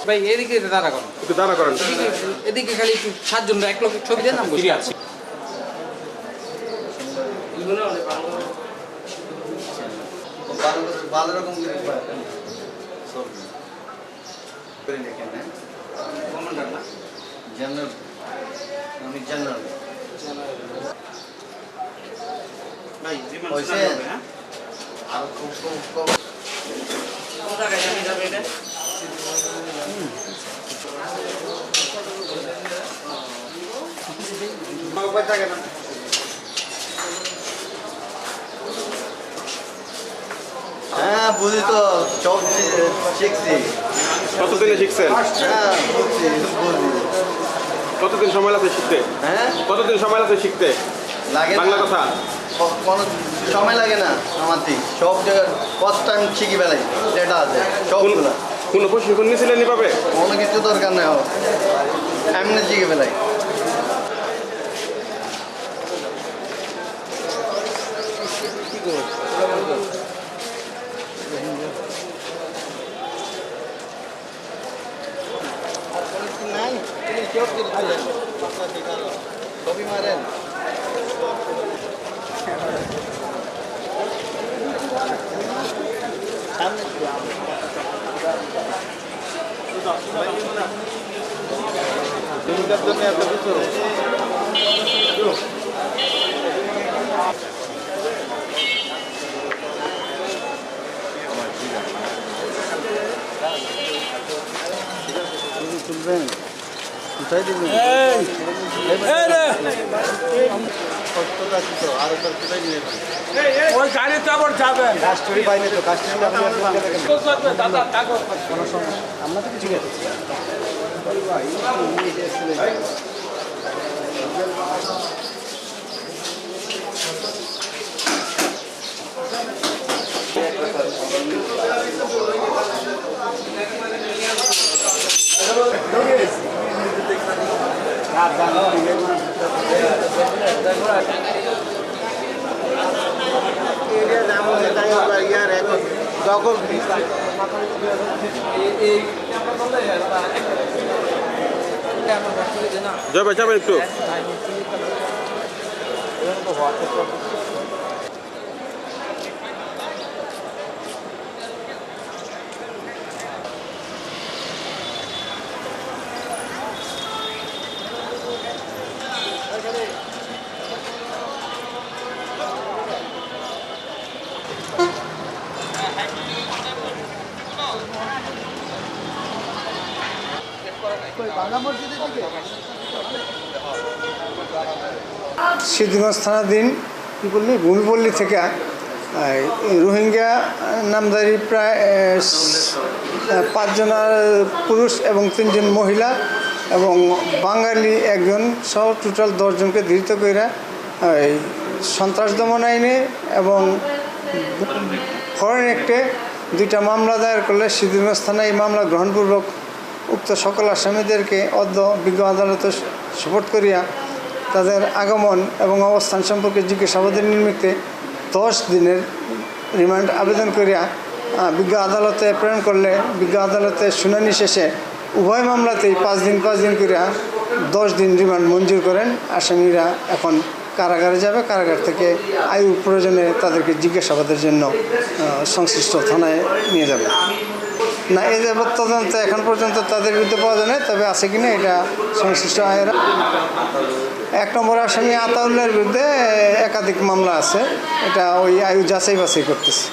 ভাই এদিকে দাঁড়া করেন, একটু দাঁড়া করেন। এদিকে খালি একটু 7 জন এক লোকের ছবি দেন, আমি বসে আছি। ভালো রকম কমান্ডার না জেনারেল, আমি জেনারেল ভাই জীবন হয়েছে। শোনা যাবে। হ্যাঁ আর খুব কোন জায়গায় জানি যাবে এটা? হ্যাঁ বুঝি তো সব শিখছি। কতদিনে শিখছেন? হ্যাঁ বুঝছি বুঝি। কতদিন সময় লাগছে শিখতে? হ্যাঁ কতদিন সময় লাগছে শিখতে লাগে বাংলা কথা? কোনো সময় লাগে না আমার দিক, সব জায়গায় ফার্স্ট টাইম শিখি বেলাই যেটা আছে সবগুলো। কোনো প্রশিক্ষণ নিয়েছিলেন এভাবে? কোনো কিছু দরকার নেই, এমনি শিখে বেলাই। ছবি মারেন এত কিছু তুলবেন, কোথায় দিবেন? আরো তোর কোথায় নিয়ে ওই গাড়িতে আবার যাবেন। কাস্টরি পাইনি তো, কাস্টরি দাদা কাগজ কোনো সমস্যা আমরা তো কিছু গেছি। যখন যাবে যাবে একটু। সিদ্ধিগঞ্জ থানাধীন কী বললি ভূমিপল্লী থেকে রোহিঙ্গা নামধারী প্রায় 5 জন পুরুষ এবং 3 জন মহিলা এবং বাঙালি একজন সহ টোটাল 10 জনকে ধৃত করে সন্ত্রাস দমন আইনে এবং ফরেন অ্যাক্টে 2টা মামলা দায়ের করলে সিদ্ধিগঞ্জ থানায় এই মামলা গ্রহণপূর্বক উক্ত সকল আসামিদেরকে বিজ্ঞ আদালতে সোপর্দ করিয়া তাদের আগমন এবং অবস্থান সম্পর্কে জিজ্ঞাসাবাদের নিমিত্তে 10 দিনের রিমান্ড আবেদন করিয়া বিজ্ঞ আদালতে প্রেরণ করলে বিজ্ঞ আদালতে শুনানি শেষে উভয় মামলাতেই 5 দিন করিয়া 10 দিন রিমান্ড মঞ্জুর করেন। আসামিরা এখন কারাগারে যাবে, কারাগার থেকে আইন প্রয়োজনে তাদেরকে জিজ্ঞাসাবাদের জন্য সংশ্লিষ্ট থানায় নিয়ে যাবে। না এই যাবৎ তদন্ত এখন পর্যন্ত তাদের বিরুদ্ধে পাওয়া যায় না, তবে আছে কিনা এটা সংশ্লিষ্ট আয়েরা। 1 নম্বর আসামি আতাউল্লাহর বিরুদ্ধে একাধিক মামলা আছে, এটা ওই আয়ু যাচাই বাছাই করতেছে।